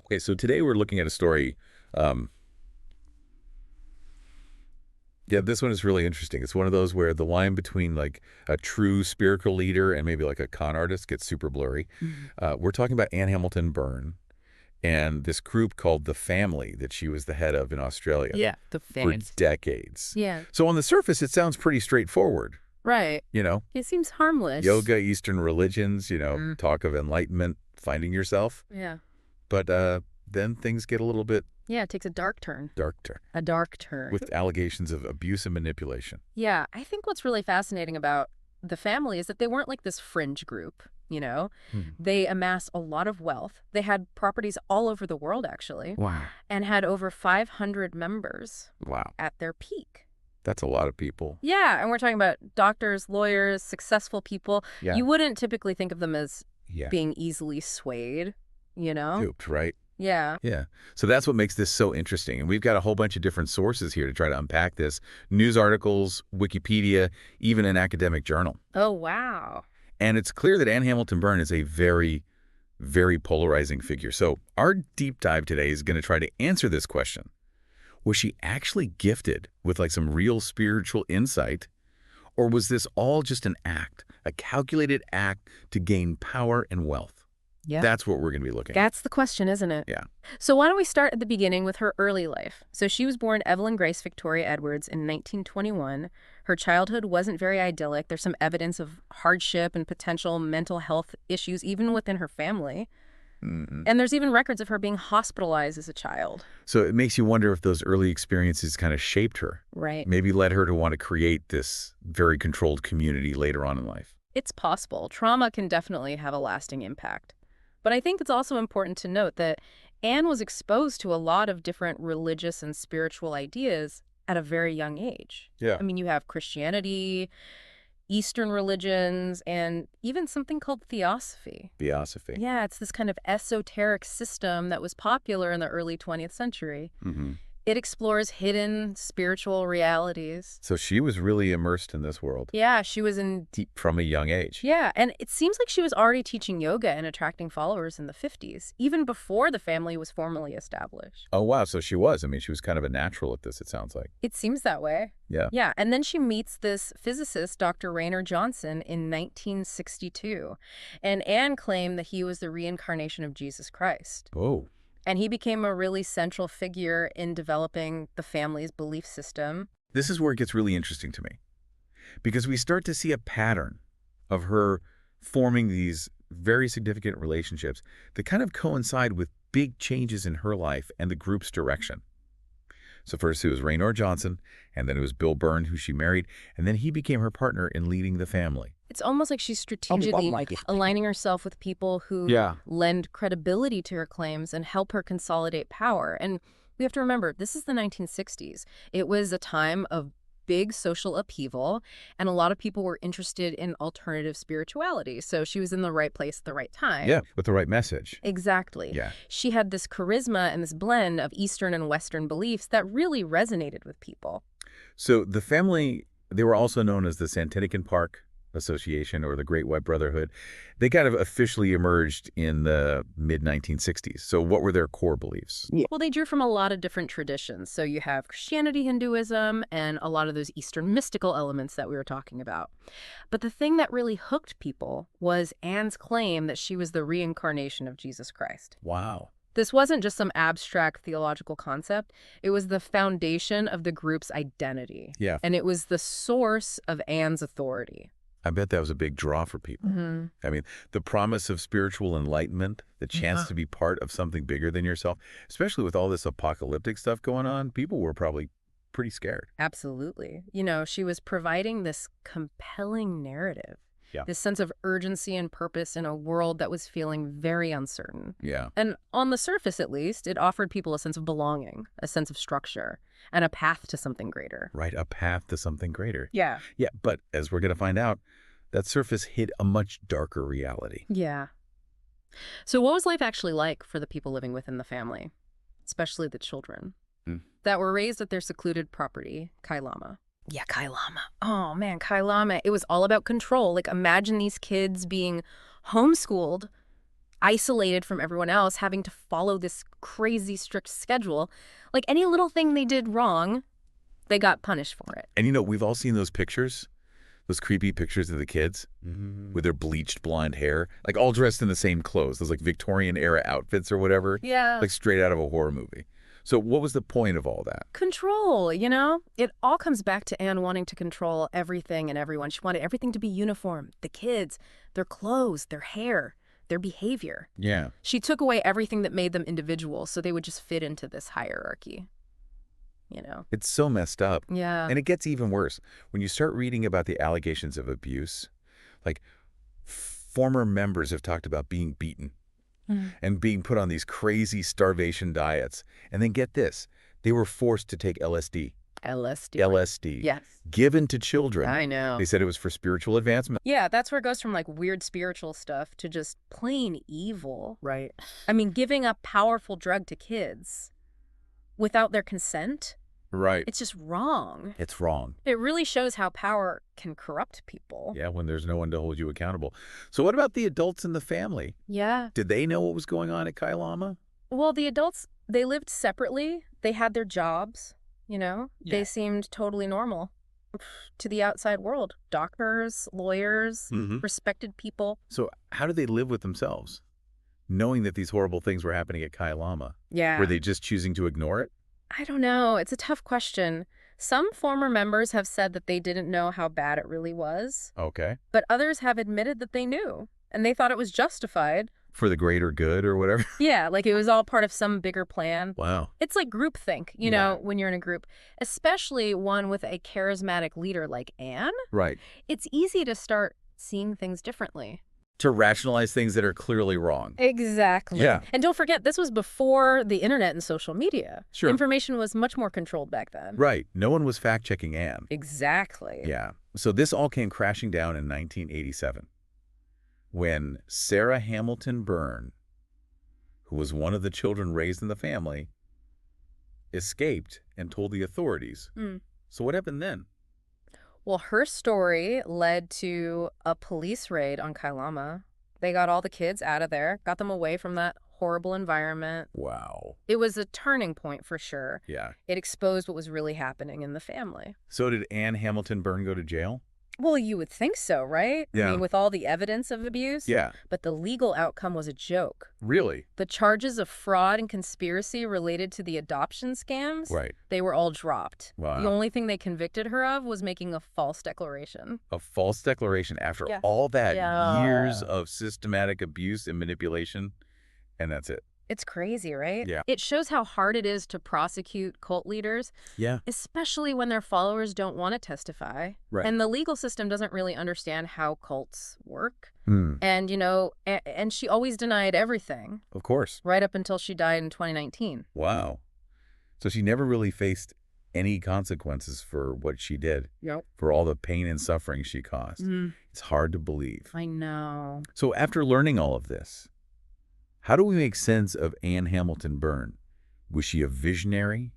Okay, so today we're looking at a story. Um, yeah, this one is really interesting. It's one of those where the line between like a true spiritual leader and maybe like a con artist gets super blurry. Mhm. We're talking about Anne Hamilton-Byrne and this group called The Family that she was the head of in Australia Yeah, the for fans. decades. Yeah, So on the surface, it sounds pretty straightforward. right. You know, It seems harmless. yoga, Eastern religions, Mm. talk of enlightenment, finding yourself. Yeah. But then things get a little bit Yeah, it takes a dark turn. darker A dark turn. with allegations of abuse and manipulation. Yeah, I think what's really fascinating about the family is that they weren't like this fringe group, you know? Hmm. They amassed a lot of wealth. They had properties all over the world, actually, Wow. and had over 500 members Wow. at their peak. That's a lot of people. Yeah, and we're talking about doctors, lawyers, successful people. Yeah. You wouldn't typically think of them as Yeah. being easily swayed, you know? Duped, right? Yeah. Yeah. So that's what makes this so interesting. And we've got a whole bunch of different sources here to try to unpack this. News articles, Wikipedia, even an academic journal. Oh, wow. And it's clear that Anne Hamilton-Byrne is a very, very polarizing figure. So our deep dive today is going to try to answer this question. Was she actually gifted with like some real spiritual insight? Or was this all just an act, a calculated act to gain power and wealth? Yeah. That's what we're going to be looking at. That's the question, isn't it? Yeah. So why don't we start at the beginning with her early life? So she was born Evelyn Grace Victoria Edwards in 1921. Her childhood wasn't very idyllic. There's some evidence of hardship and potential mental health issues even within her family. Mm-hmm. And there's even records of her being hospitalized as a child. So it makes you wonder if those early experiences kind of shaped her, Right. maybe led her to want to create this very controlled community later on in life. It's possible. Trauma can definitely have a lasting impact. But I think it's also important to note that Anne was exposed to a lot of different religious and spiritual ideas at a very young age. Yeah. I mean, you have Christianity, Eastern religions, and even something called theosophy. Theosophy. Yeah, it's this kind of esoteric system that was popular in the early 20th century. Mm-hmm. It explores hidden spiritual realities. So she was really immersed in this world Yeah, she was in deep from a young age. Yeah, and it seems like she was already teaching yoga and attracting followers in the 50s, even before the family was formally established. Oh, wow. So she was. I mean, she was kind of a natural at this, it sounds like. It seems that way. Yeah. Yeah, and then she meets this physicist, Dr. Raynor Johnson, in 1962. And Anne claimed that he was the reincarnation of Jesus Christ. Oh. And he became a really central figure in developing the family's belief system. This is where it gets really interesting to me, because we start to see a pattern of her forming these very significant relationships that kind of coincide with big changes in her life and the group's direction. So first it was Raynor Johnson, and then it was Bill Byrne, who she married, and then he became her partner in leading the family. It's almost like she's strategically aligning herself with people who lend credibility to her claims and help her consolidate power. And we have to remember, this is the 1960s. It was a time of big social upheaval, and a lot of people were interested in alternative spirituality. So she was in the right place at the right time. Yeah, with the right message. Exactly. Yeah. She had this charisma and this blend of Eastern and Western beliefs that really resonated with people. So the family, they were also known as the Santinican Park Association or the Great White Brotherhood. They kind of officially emerged in the mid-1960s. So what were their core beliefs? Well, they drew from a lot of different traditions. So you have Christianity, Hinduism, and a lot of those Eastern mystical elements that we were talking about. But the thing that really hooked people was Anne's claim that she was the reincarnation of Jesus Christ. Wow. This wasn't just some abstract theological concept. It was the foundation of the group's identity. Yeah. And it was the source of Anne's authority. I bet that was a big draw for people. Mm-hmm. I mean, the promise of spiritual enlightenment, the chance to be part of something bigger than yourself, especially with all this apocalyptic stuff going on, people were probably pretty scared. Absolutely. You know, she was providing this compelling narrative, Yeah. this sense of urgency and purpose in a world that was feeling very uncertain. Yeah. And on the surface, at least, it offered people a sense of belonging, a sense of structure, and a path to something greater. Right. A path to something greater. Yeah. Yeah. But as we're going to find out, that surface hid a much darker reality. Yeah. So what was life actually like for the people living within the family, especially the children, that were raised at their secluded property, Kailama? Yeah, Kailama. Oh, man, Kailama. It was all about control. Like, imagine these kids being homeschooled isolated from everyone else, having to follow this crazy strict schedule. Like any little thing they did wrong, they got punished for it. And we've all seen those pictures, those creepy pictures of the kids with their bleached blonde hair, like all dressed in the same clothes, those like Victorian era outfits or whatever. Yeah. Like straight out of a horror movie. So what was the point of all that? Control, It all comes back to Anne wanting to control everything and everyone. She wanted everything to be uniform. The kids, their clothes, their hair, their behavior. Yeah. She took away everything that made them individuals so they would just fit into this hierarchy. It's so messed up. Yeah. And it gets even worse. When you start reading about the allegations of abuse, like former members have talked about being beaten and being put on these crazy starvation diets. And then get this, they were forced to take LSD. LSD. Yes. Given to children. I know. They said it was for spiritual advancement. Yeah, that's where it goes from like weird spiritual stuff to just plain evil. Right. I mean, giving a powerful drug to kids without their consent. Right. It's just wrong. It's wrong. It really shows how power can corrupt people. Yeah, when there's no one to hold you accountable. So what about the adults in the family? Yeah. Did they know what was going on at Kailama? Well, the adults, they lived separately. They had their jobs, Yeah. They seemed totally normal to the outside world. Doctors, lawyers, respected people. So how did they live with themselves, knowing that these horrible things were happening at Kailama? Yeah. Were they just choosing to ignore it? I don't know. It's a tough question. Some former members have said that they didn't know how bad it really was, Okay. but others have admitted that they knew, and they thought it was justified. For the greater good or whatever? Yeah, like it was all part of some bigger plan. Wow. It's like groupthink, when you're in a group, especially one with a charismatic leader like Anne. Right. It's easy to start seeing things differently. To rationalize things that are clearly wrong. Exactly. Yeah. And don't forget, this was before the internet and social media. Sure. Information was much more controlled back then. Right. No one was fact-checking Anne. Exactly. Yeah. So this all came crashing down in 1987 when Sarah Hamilton-Byrne, who was one of the children raised in the family, escaped and told the authorities. So what happened then? Well, her story led to a police raid on Kailama. They got all the kids out of there, got them away from that horrible environment. Wow. It was a turning point for sure. Yeah. It exposed what was really happening in the family. So did Anne Hamilton-Byrne go to jail? Well, you would think so, right? Yeah. I mean, with all the evidence of abuse. Yeah. But the legal outcome was a joke. Really? The charges of fraud and conspiracy related to the adoption scams, Right. they were all dropped. Wow. The only thing they convicted her of was making a false declaration. A false declaration after Yeah. all that Yeah. years of systematic abuse and manipulation, and that's it. It's crazy, right? Yeah. It shows how hard it is to prosecute cult leaders, Yeah. especially when their followers don't want to testify. Right. And the legal system doesn't really understand how cults work. Mm. And, and she always denied everything Of course. right up until she died in 2019. Wow. So she never really faced any consequences for what she did, Yep. for all the pain and suffering she caused. It's hard to believe. I know. So after learning all of this, how do we make sense of Anne Hamilton-Byrne? Was she a visionary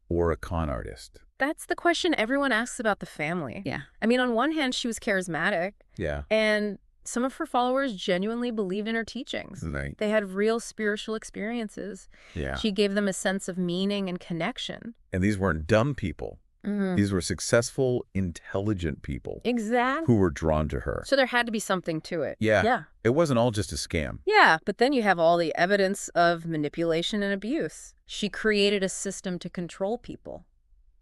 or a con artist? That's the question everyone asks about the family. Yeah. I mean, on one hand, she was charismatic, Yeah. and some of her followers genuinely believed in her teachings. Right. They had real spiritual experiences. Yeah. She gave them a sense of meaning and connection. And these weren't dumb people. Mm. These were successful, intelligent people Exactly. who were drawn to her. So there had to be something to it. Yeah. Yeah. It wasn't all just a scam. Yeah, but then you have all the evidence of manipulation and abuse. She created a system to control people,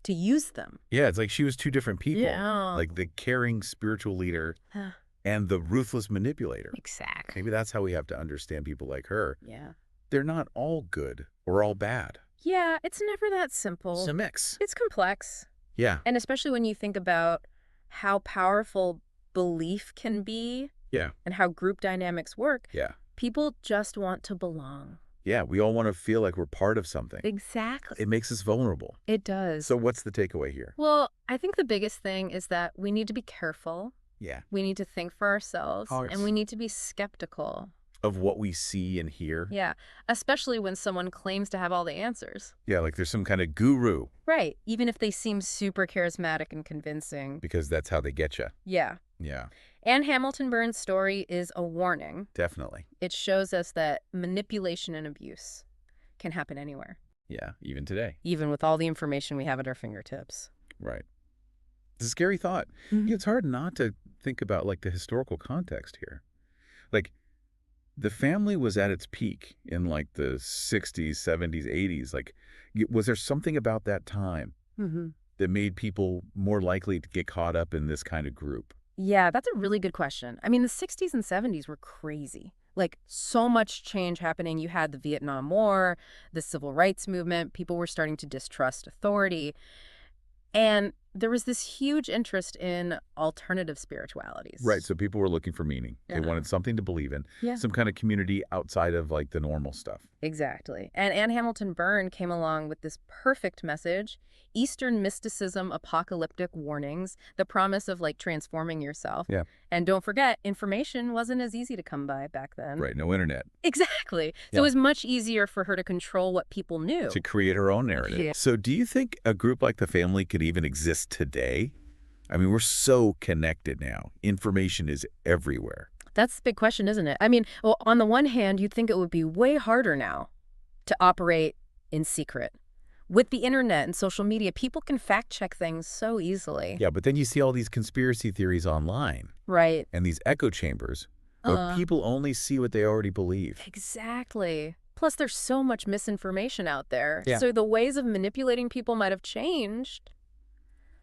to use them. Yeah, it's like she was two different people. Yeah. Like the caring spiritual leader Huh. and the ruthless manipulator. Exactly. Maybe that's how we have to understand people like her. Yeah. They're not all good or all bad. Yeah, it's never that simple. It's a mix. It's complex. Yeah. And especially when you think about how powerful belief can be Yeah. and how group dynamics work, Yeah. people just want to belong. Yeah. We all want to feel like we're part of something. Exactly. It makes us vulnerable. It does. So what's the takeaway here? Well, I think the biggest thing is that we need to be careful. Yeah. We need to think for ourselves. Of course. And we need to be skeptical. of what we see and hear. Yeah, especially when someone claims to have all the answers. Yeah, like there's some kind of guru. Right, even if they seem super charismatic and convincing. Because that's how they get you. Yeah. Yeah. Anne Hamilton-Byrne's story is a warning. Definitely. It shows us that manipulation and abuse can happen anywhere. Yeah, even today. Even with all the information we have at our fingertips. Right. It's a scary thought. It's hard not to think about, like, the historical context here. Like, the family was at its peak in, like, the 60s, 70s, 80s. Like, was there something about that time that made people more likely to get caught up in this kind of group? Yeah, that's a really good question. I mean, the 60s and 70s were crazy. Like, so much change happening. You had the Vietnam War, the civil rights movement. People were starting to distrust authority. And there was this huge interest in alternative spiritualities. Right, so people were looking for meaning. They wanted something to believe in, some kind of community outside of, like, the normal stuff. Exactly. And Anne Hamilton-Byrne came along with this perfect message: Eastern mysticism, apocalyptic warnings, the promise of, like, transforming yourself. Yeah. And don't forget, information wasn't as easy to come by back then. Right, no internet. Exactly. So it was much easier for her to control what people knew. To create her own narrative. Yeah. So do you think a group like the family could even exist today? I mean, we're so connected now. Information is everywhere. That's the big question, isn't it? I mean, well, on the one hand, you'd think it would be way harder now to operate in secret. With the internet and social media, people can fact-check things so easily. Yeah, but then you see all these conspiracy theories online. Right. And these echo chambers where people only see what they already believe. Exactly. Plus, there's so much misinformation out there. Yeah. So the ways of manipulating people might have changed,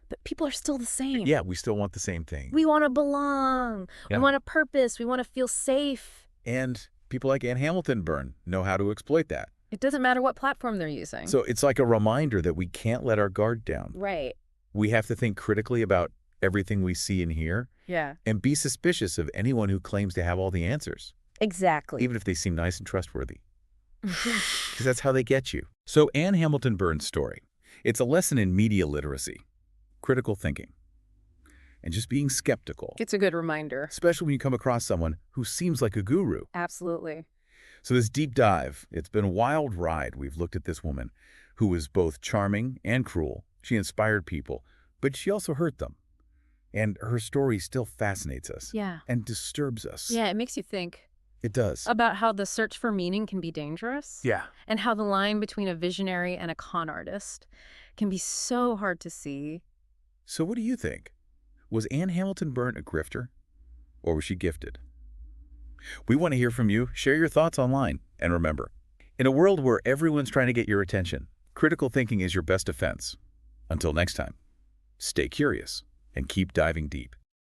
but people are still the same. Yeah, we still want the same thing. We want to belong. Yeah. We want a purpose. We want to feel safe. And people like Anne Hamilton-Byrne know how to exploit that. It doesn't matter what platform they're using. So it's like a reminder that we can't let our guard down. Right. We have to think critically about everything we see and hear. Yeah. And be suspicious of anyone who claims to have all the answers. Exactly. Even if they seem nice and trustworthy. Because that's how they get you. So Anne Hamilton-Byrne's story, it's a lesson in media literacy, critical thinking, and just being skeptical. It's a good reminder. Especially when you come across someone who seems like a guru. Absolutely. So this deep dive, it's been a wild ride. We've looked at this woman who was both charming and cruel. She inspired people, but she also hurt them. And her story still fascinates us. Yeah. And disturbs us. Yeah, it makes you think. It does. About how the search for meaning can be dangerous. Yeah. And how the line between a visionary and a con artist can be so hard to see. So what do you think? Was Anne Hamilton-Byrne a grifter? Or was she gifted? We want to hear from you. Share your thoughts online. And remember, in a world where everyone's trying to get your attention, critical thinking is your best defense. Until next time, stay curious and keep diving deep.